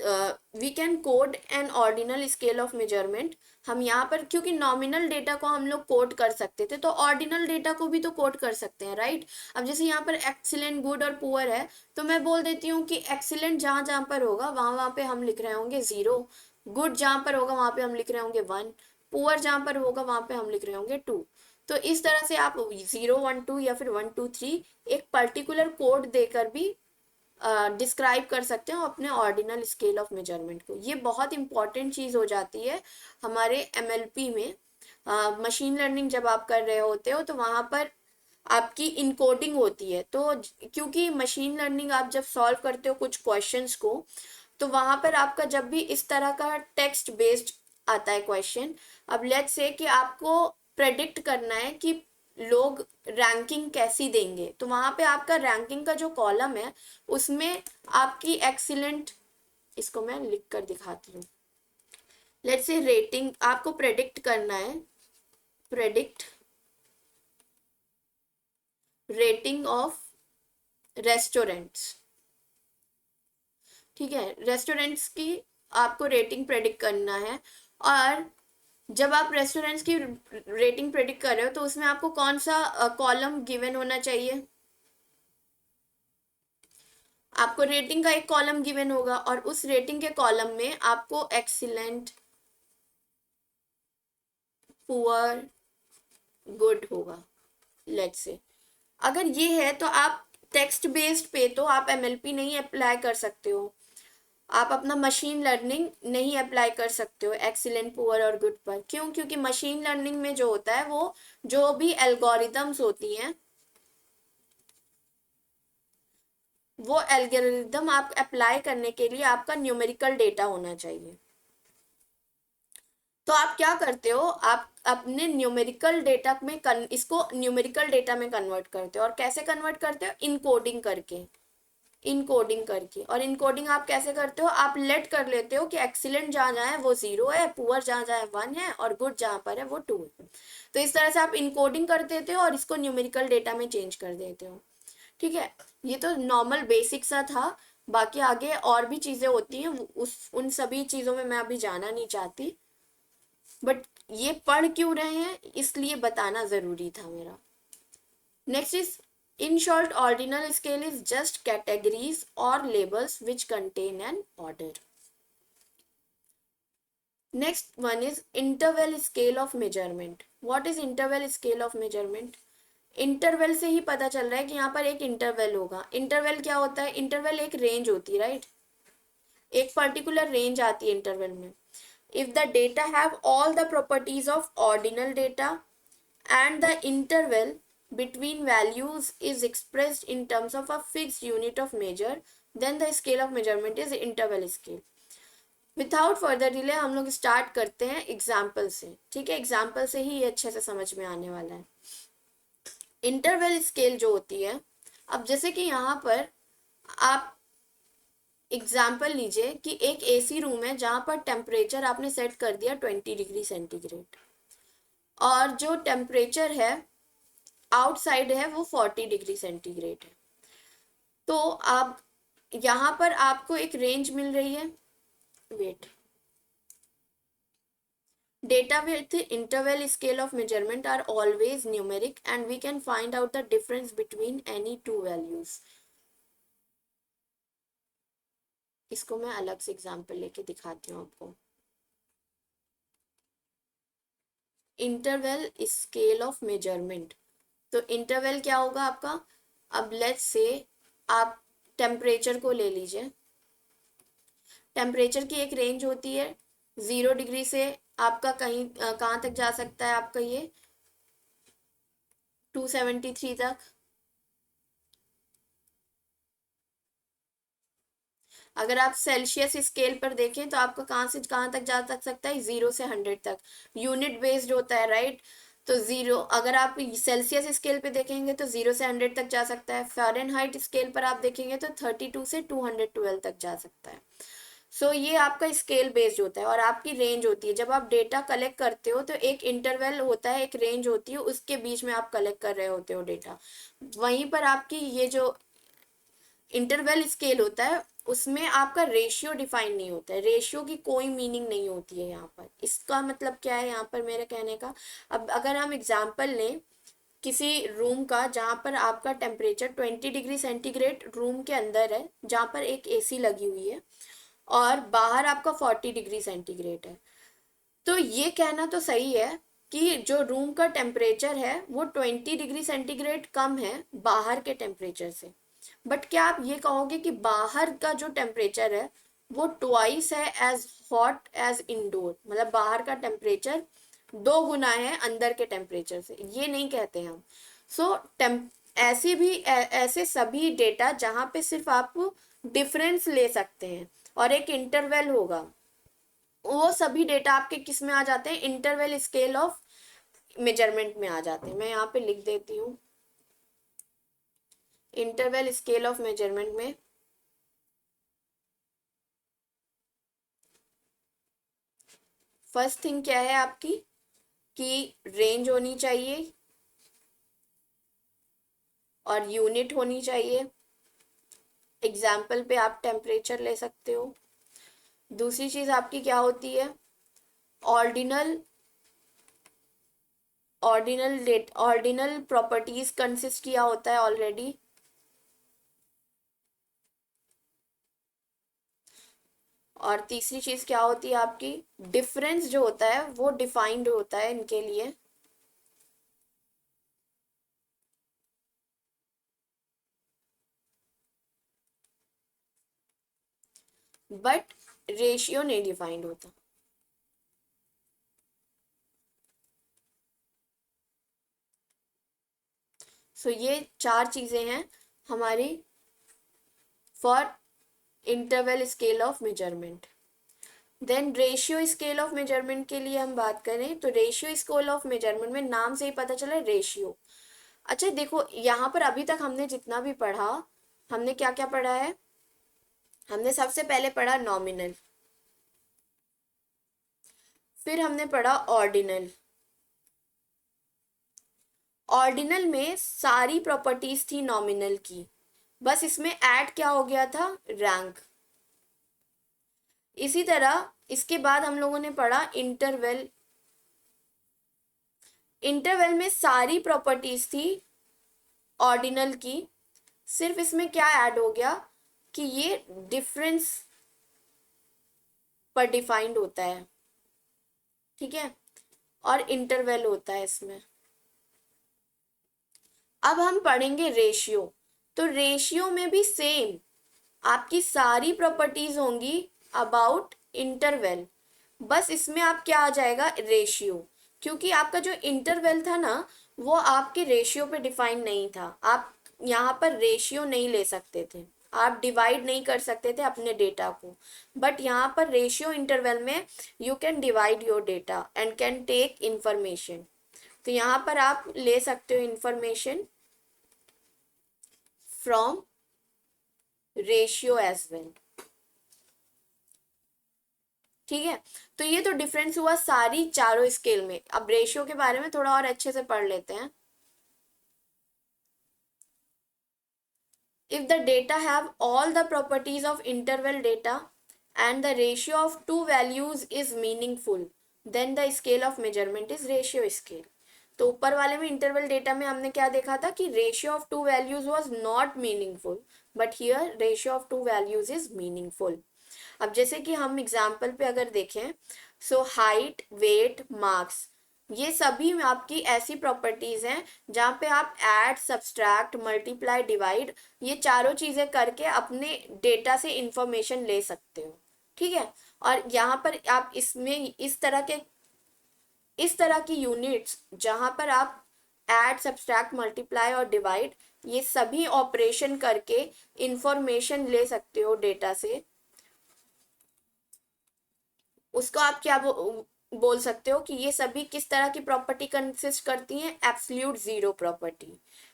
A: we can code an ordinal scale of measurement. हम यहाँ पर क्योंकि नॉमिनल डेटा को हम लोग कोड कर सकते थे तो ऑर्डिनल डेटा को भी तो कोड कर सकते हैं, राइट। अब जैसे यहाँ पर एक्सीलेंट, गुड और पुअर है तो मैं बोल देती हूँ कि एक्सीलेंट जहाँ जहाँ पर होगा वहाँ वहाँ पे हम लिख रहे होंगे 0, गुड जहाँ पर होगा वहाँ पे हम लिख रहे होंगे 1, पुअर जहाँ पर होगा वहाँ पे हम लिख रहे होंगे 2। तो इस तरह से आप 0 1 2 या फिर 1 2 3 एक पर्टिकुलर कोड देकर भी डिस्क्राइब कर सकते हो अपने ऑर्डिनल स्केल ऑफ मेजरमेंट को। ये बहुत इंपॉर्टेंट चीज़ हो जाती है हमारे एमएलपी में। मशीन लर्निंग जब आप कर रहे होते हो तो वहाँ पर आपकी इनकोडिंग होती है, तो क्योंकि मशीन लर्निंग आप जब सॉल्व करते हो कुछ क्वेश्चंस को तो वहाँ पर आपका जब भी इस तरह का टेक्स्ट बेस्ड आता है क्वेश्चन, अब लेट्स से कि आपको प्रेडिक्ट करना है कि लोग रैंकिंग कैसी देंगे, तो वहां पे आपका रैंकिंग का जो कॉलम है उसमें आपकी एक्सीलेंट, इसको मैं लिख कर दिखाती हूँ। लेट्स से रेटिंग आपको प्रेडिक्ट करना है, प्रेडिक्ट रेटिंग ऑफ रेस्टोरेंट्स। ठीक है, रेस्टोरेंट्स की आपको रेटिंग प्रेडिक्ट करना है। और जब आप रेस्टोरेंट्स की रेटिंग प्रेडिक्ट कर रहे हो तो उसमें आपको कौन सा कॉलम गिवन होना चाहिए? आपको रेटिंग का एक कॉलम गिवन होगा और उस रेटिंग के कॉलम में आपको एक्सीलेंट, पुअर, गुड होगा। लेट्स से अगर ये है तो आप टेक्स्ट बेस्ड पे तो आप एमएलपी नहीं अप्लाई कर सकते हो, आप अपना मशीन लर्निंग नहीं अप्लाई कर सकते हो एक्सीलेंट, पुअर और गुड पर। क्यों? क्योंकि मशीन लर्निंग में जो होता है वो जो भी एल्गोरिदम्स होती हैं वो एल्गोरिदम आप अप्लाई करने के लिए आपका न्यूमेरिकल डेटा होना चाहिए। तो आप क्या करते हो, आप अपने न्यूमेरिकल डेटा में इसको न्यूमेरिकल डेटा में कन्वर्ट करते हो। और कैसे कन्वर्ट करते हो? इनकोडिंग करके, इनकोडिंग करके। और इनकोडिंग आप कैसे करते हो? आप लेट कर लेते हो कि एक्सीलेंट जहाँ जहाँ है वो 0 है, पुअर जहाँ जहाँ है 1 है और गुड जहाँ पर है वो 2 है। तो इस तरह से आप इनकोडिंग कर देते हो और इसको न्यूमेरिकल डेटा में चेंज कर देते हो। ठीक है, ये तो नॉर्मल बेसिक सा था। बाकी आगे और भी चीजें होती हैं, उस उन सभी चीजों में मैं अभी जाना नहीं चाहती, बट ये पढ़ क्यों रहे हैं इसलिए बताना जरूरी था मेरा। Next is, in short, ordinal scale is just categories or labels which contain an order. Next one is interval scale of measurement. What is interval scale of measurement? Interval से ही पता चल रहा है कि यहाँ पर एक इंटरवल होगा। इंटरवल क्या होता है? इंटरवल एक रेंज होती है, राइट? एक पर्टिकुलर रेंज आती है इंटरवल में। If the data have all the properties of ordinal data and the interval between values is expressed in terms of a fixed unit of measure, then the scale of measurement is interval scale. Without further delay हम लोग स्टार्ट करते हैं एग्जाम्पल से। ठीक है, एग्जाम्पल से ही ये अच्छे से समझ में आने वाला है। इंटरवल स्केल जो होती है, अब जैसे कि यहाँ पर आप एग्जाम्पल लीजिए कि एक एसी रूम है जहाँ पर टेम्परेचर आपने सेट कर दिया 20 डिग्री सेंटीग्रेड और जो टेम्परेचर है आउटसाइड है वो 40 डिग्री सेंटीग्रेड है। तो आप यहाँ पर आपको एक रेंज मिल रही है। Wait, data with interval scale of measurement are always numeric and we can find out the difference between any two values. इसको मैं अलग से एग्जांपल लेके दिखाती हूँ आपको। इंटरवल स्केल ऑफ मेजरमेंट, तो इंटरवल क्या होगा आपका? अब लेट्स से आप टेम्परेचर को ले लीजिए। टेम्परेचर की एक रेंज होती है 0 डिग्री से आपका कहीं कहाँ तक जा सकता है आपका ये 273 तक। अगर आप सेल्सियस स्केल पर देखें तो आपका कहाँ से कहाँ तक जा सकता है? 0 से 100 तक। यूनिट बेस्ड होता है, राइट? तो 0, अगर आप सेल्सियस स्केल पे देखेंगे तो 0 से 100 तक जा सकता है। फ़ारेनहाइट स्केल पर आप देखेंगे तो 32 से 212 तक जा सकता है। सो ये आपका स्केल बेस्ड होता है और आपकी रेंज होती है। जब आप डेटा कलेक्ट करते हो तो एक इंटरवल होता है, एक रेंज होती है, उसके बीच में आप कलेक्ट कर रहे होते हो डेटा। वहीं पर आपकी ये जो इंटरवल स्केल होता है उसमें आपका रेशियो डिफाइन नहीं होता है, रेशियो की कोई मीनिंग नहीं होती है यहाँ पर। इसका मतलब क्या है यहाँ पर मेरे कहने का? अब अगर हम एग्जांपल लें किसी रूम का जहाँ पर आपका टेम्परेचर 20 डिग्री सेंटीग्रेड रूम के अंदर है, जहाँ पर एक एसी लगी हुई है और बाहर आपका 40 डिग्री सेंटीग्रेड है, तो ये कहना तो सही है कि जो रूम का टेम्परेचर है वो 20 डिग्री सेंटीग्रेड कम है बाहर के टेम्परेचर से। बट क्या आप ये कहोगे कि बाहर का जो टेम्परेचर है वो ट्वाइस है एज हॉट एज इंडोर, मतलब बाहर का टेम्परेचर 2 गुना है अंदर के टेम्परेचर से? ये नहीं कहते हम। सो ऐसे भी ऐसे सभी डेटा जहाँ पे सिर्फ आप डिफरेंस ले सकते हैं और एक इंटरवल होगा, वो सभी डेटा आपके किस में आ जाते हैं? इंटरवल स्केल ऑफ मेजरमेंट में आ जाते हैं। मैं यहाँ पे लिख देती हूँ इंटरवल स्केल ऑफ मेजरमेंट में फर्स्ट थिंग क्या है आपकी कि रेंज होनी चाहिए और यूनिट होनी चाहिए। एग्जाम्पल पे आप टेम्परेचर ले सकते हो। दूसरी चीज आपकी क्या होती है, ऑर्डिनल ऑर्डिनल प्रॉपर्टीज कंसिस्ट किया होता है ऑलरेडी। और तीसरी चीज क्या होती है आपकी, डिफरेंस जो होता है वो डिफाइंड होता है इनके लिए। बट रेशियो नहीं डिफाइंड होता। सो ये चार चीजें हैं हमारी for interval scale of measurement. Then ratio scale of measurement के लिए हम बात करें तो रेशियो स्केल ऑफ मेजरमेंट में नाम से ही पता चला रेशियो। अच्छा देखो यहाँ पर अभी तक हमने जितना भी पढ़ा, हमने क्या क्या पढ़ा है, हमने सबसे पहले पढ़ा नॉमिनल, फिर हमने पढ़ा ऑर्डिनल। ऑर्डिनल में सारी प्रॉपर्टीज थी नॉमिनल की, बस इसमें ऐड क्या हो गया था, रैंक। इसी तरह इसके बाद हम लोगों ने पढ़ा इंटरवल। इंटरवल में सारी प्रॉपर्टीज थी ऑर्डिनल की, सिर्फ इसमें क्या ऐड हो गया कि ये डिफरेंस पर डिफाइंड होता है, ठीक है, और इंटरवल होता है इसमें। अब हम पढ़ेंगे रेशियो। तो रेशियो में भी सेम आपकी सारी प्रॉपर्टीज होंगी अबाउट इंटरवल, बस इसमें आप क्या आ जाएगा, रेशियो। क्योंकि आपका जो इंटरवल था ना वो आपके रेशियो पे डिफाइन नहीं था, आप यहाँ पर रेशियो नहीं ले सकते थे, आप डिवाइड नहीं कर सकते थे अपने डेटा को। बट यहाँ पर रेशियो इंटरवल में you can divide your data and can take information. तो यहाँ पर आप ले सकते हो information from ratio as well, ठीक है। तो ये तो डिफरेंस हुआ सारी चारों स्केल में। अब रेशियो के बारे में थोड़ा और अच्छे से पढ़ लेते हैं। If the data have all the properties of interval data and the ratio of two values is meaningful, then the scale of measurement is ratio scale. तो ऊपर वाले में इंटरवल डेटा में हमने क्या देखा था कि ratio of to values was not meaningful, but here ratio of to values is meaningful. अब जैसे कि हम एग्जाम्पल पे अगर देखें, सो हाइट, वेट, मार्क्स, ये सभी में आपकी ऐसी प्रॉपर्टीज हैं जहाँ पे आप ऐड, सब्सट्रैक्ट, मल्टीप्लाई, डिवाइड, ये चारों चीजें करके अपने डेटा से इंफॉर्मेशन ले सकते हो, ठीक है। और यहाँ पर आप इसमें इस तरह की यूनिट्स जहाँ पर आप ऐड, सब्सट्रैक्ट, मल्टीप्लाई और डिवाइड, ये सभी ऑपरेशन करके इंफॉर्मेशन ले सकते हो डेटा से, उसको आप क्या बोल सकते हो कि ये सभी किस तरह की प्रॉपर्टी कंसिस्ट करती हैं, absolute zero property,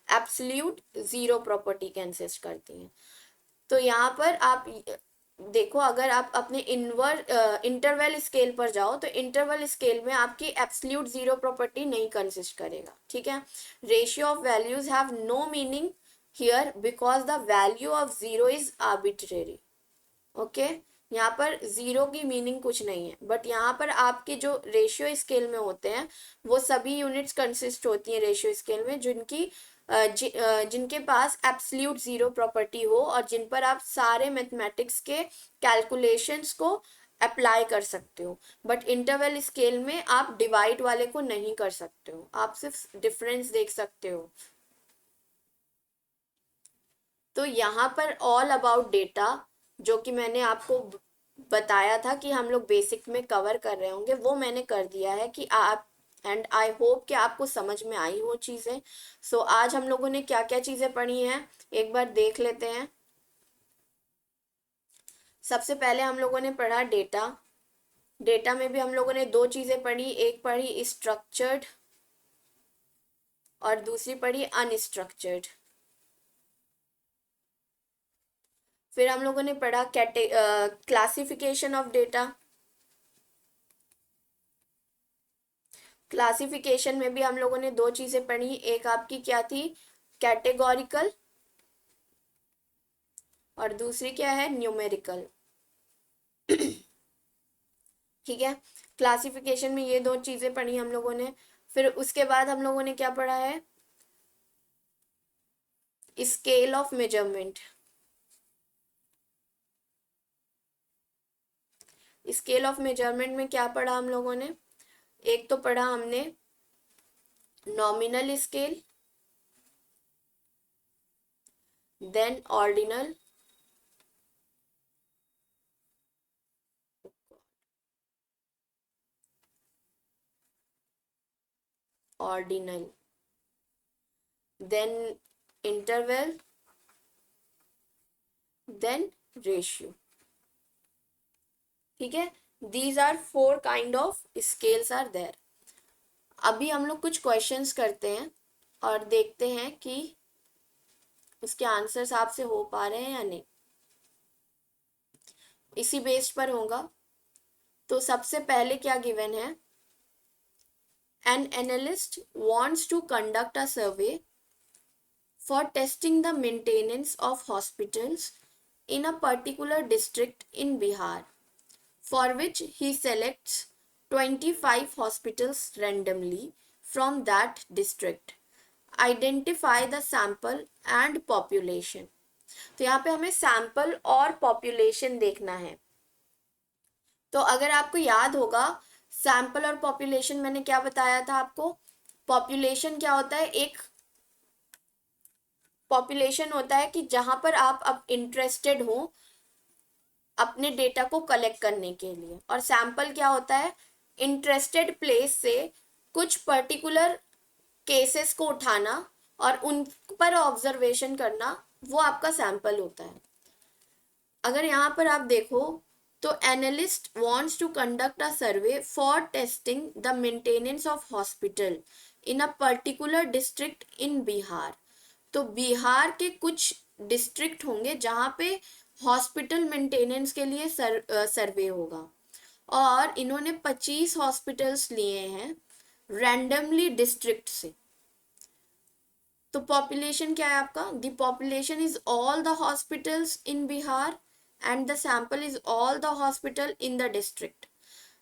A: absolute zero property consist करती हैं। तो यहाँ पर आप देखो, अगर आप अपने इंटरवल स्केल पर जाओ तो इंटरवल स्केल में आपकी एब्सोल्यूट जीरो प्रॉपर्टी नहीं कंसिस्ट करेगा, ठीक है। Ratio of values have no meaning here because the value of zero is arbitrary, okay. यहाँ पर जीरो की मीनिंग कुछ नहीं है, बट यहाँ पर आपके जो रेशियो स्केल में होते हैं वो सभी यूनिट्स कंसिस्ट होती हैं रेशियो स्केल में जिनके पास एब्सोल्यूट जीरो प्रॉपर्टी हो और जिन पर आप सारे मैथमेटिक्स के कैलकुलेशंस को अप्लाई कर सकते हो। बट इंटरवल स्केल में आप डिवाइड वाले को नहीं कर सकते हो, आप सिर्फ डिफरेंस देख सकते हो। तो यहाँ पर ऑल अबाउट डेटा, जो कि मैंने आपको बताया था कि हम लोग बेसिक में कवर कर रहे होंगे, वो मैंने कर दिया है कि आप, एंड आई होप कि आपको समझ में आई वो चीज़ें। सो आज हम लोगों ने क्या क्या चीज़ें पढ़ी हैं एक बार देख लेते हैं। सबसे पहले हम लोगों ने पढ़ा डेटा। डेटा में भी हम लोगों ने दो चीज़ें पढ़ी, एक पढ़ी स्ट्रक्चर्ड और दूसरी पढ़ी अनस्ट्रक्चर्ड। फिर हम लोगों ने पढ़ा क्लासिफिकेशन ऑफ डेटा, क्लासिफिकेशन में भी हम लोगों ने दो चीजें पढ़ी, एक आपकी क्या थी, कैटेगोरिकल, और दूसरी क्या है, न्यूमेरिकल। ठीक है, क्लासिफिकेशन में ये दो चीजें पढ़ी हम लोगों ने। फिर उसके बाद हम लोगों ने क्या पढ़ा है, scale of measurement. Scale of measurement में क्या पढ़ा हम लोगों ने, एक तो पढ़ा हमने nominal scale, then ordinal, ordinal, then interval, then ratio. ठीक है, these are 4 kind of scales are there. अभी हम लोग कुछ क्वेश्चंस करते हैं और देखते हैं कि उसके आंसर्स आपसे हो पा रहे हैं या नहीं, इसी बेस्ड पर होगा। तो सबसे पहले क्या गिवन है, an analyst wants to conduct a survey for testing the maintenance of hospitals in a particular district in Bihar, for which he selects 25 hospitals randomly from that district. Identify the sample and population. तो यहाँ पे हमें सैंपल और पॉपुलेशन देखना है। तो अगर आपको याद होगा, सैंपल और पॉपुलेशन मैंने क्या बताया था आपको, पॉपुलेशन क्या होता है, एक पॉपुलेशन होता है कि जहां पर आप अब इंटरेस्टेड हो अपने डेटा को कलेक्ट करने के लिए, और सैंपल क्या होता है, इंटरेस्टेड प्लेस से कुछ पर्टिकुलर केसेस को उठाना और उन पर ऑब्जर्वेशन करना, वो आपका सैंपल होता है। अगर यहाँ पर आप देखो तो analyst wants to conduct a survey for testing the maintenance of hospital in a particular district in Bihar. तो बिहार के कुछ डिस्ट्रिक्ट होंगे जहाँ पे हॉस्पिटल मेंटेनेंस के लिए सर्वे होगा, और इन्होंने 25 हॉस्पिटल्स लिए हैं रैंडमली डिस्ट्रिक्ट से। तो पॉपुलेशन क्या है आपका, the population is all the hospitals in Bihar and the sample is all the hospital in the district.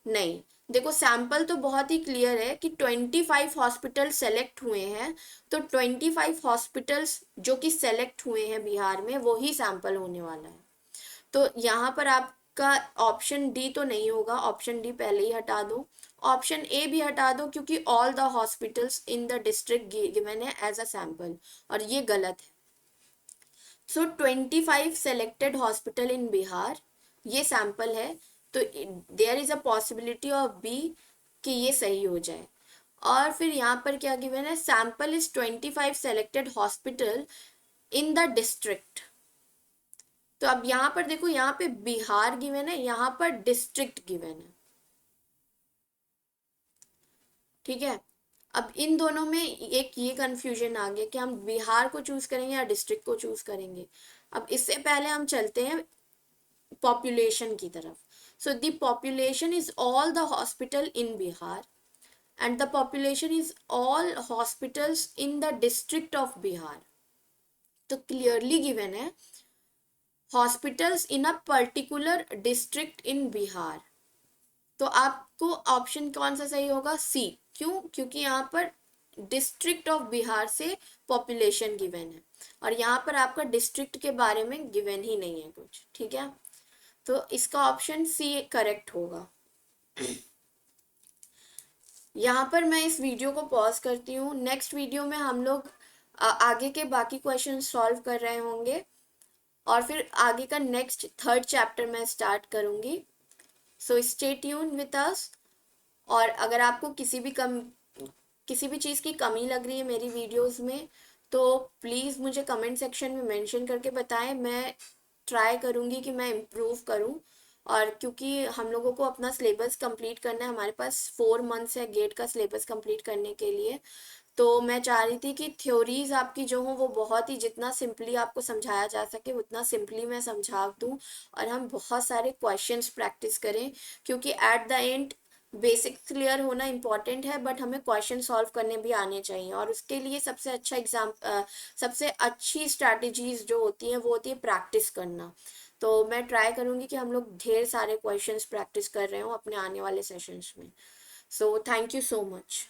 A: नहीं, देखो सैंपल तो बहुत ही क्लियर है कि 25 हॉस्पिटल सेलेक्ट हुए हैं, तो 25 हॉस्पिटल्स जो कि सेलेक्ट हुए हैं बिहार में, वो ही सैंपल होने वाला है। तो यहाँ पर आपका ऑप्शन डी तो नहीं होगा, ऑप्शन डी पहले ही हटा दो, ऑप्शन ए भी हटा दो, क्योंकि all the hospitals in the district given है एज अ सैंपल, और ये गलत है। So 25 selected hospital in Bihar, ये सैंपल है, तो there is a possibility of be कि ये सही हो जाए। और फिर यहाँ पर क्या गिवन है, sample is 25 selected hospital in the district. तो अब यहाँ पर देखो, यहाँ पे बिहार गिवन है, यहाँ पर डिस्ट्रिक्ट गिवन है। ठीक है, अब इन दोनों में एक ये कंफ्यूजन आ गया कि हम बिहार को चूज करेंगे या डिस्ट्रिक्ट को चूज करेंगे। अब इससे पहले हम चलते हैं पॉपुलेशन की तरफ। So the population is all the hospital in Bihar and the population is all hospitals in the district of Bihar. तो क्लियरली गिवन है hospitals in a particular district in Bihar. तो आपको ऑप्शन कौन सा सही होगा, सी। क्यों, क्योंकि यहाँ पर डिस्ट्रिक्ट ऑफ बिहार से पॉपुलेशन गिवन है, और यहाँ पर आपका डिस्ट्रिक्ट के बारे में गिवन ही नहीं है कुछ। ठीक है, तो इसका ऑप्शन सी करेक्ट होगा। यहाँ पर मैं इस वीडियो को पॉज करती हूँ, नेक्स्ट वीडियो में हम लोग आगे के बाकी क्वेश्चन सॉल्व कर रहे होंगे, और फिर आगे का नेक्स्ट थर्ड चैप्टर मैं स्टार्ट करूँगी। So stay tune with us. और अगर आपको किसी भी चीज़ की कमी लग रही है मेरी वीडियोस में, तो प्लीज़ मुझे कमेंट सेक्शन में मेंशन करके बताएं, मैं ट्राई करूँगी कि मैं इम्प्रूव करूँ। और क्योंकि हम लोगों को अपना सिलेबस कंप्लीट करना है, हमारे पास 4 मंथ्स है गेट का सिलेबस कंप्लीट करने के लिए, तो मैं चाह रही थी कि थ्योरीज आपकी जो हो वो बहुत ही, जितना सिंपली आपको समझाया जा सके उतना सिंपली मैं समझा दूँ, और हम बहुत सारे क्वेश्चंस प्रैक्टिस करें, क्योंकि at the end basics clear होना इम्पॉर्टेंट है, बट हमें क्वेश्चन सॉल्व करने भी आने चाहिए, और उसके लिए सबसे अच्छा सबसे अच्छी स्ट्रैटेजीज जो होती हैं वो होती है प्रैक्टिस करना। तो मैं ट्राई करूँगी कि हम लोग ढेर सारे क्वेश्चंस प्रैक्टिस कर रहे हो अपने आने वाले सेशंस में। So thank you so much.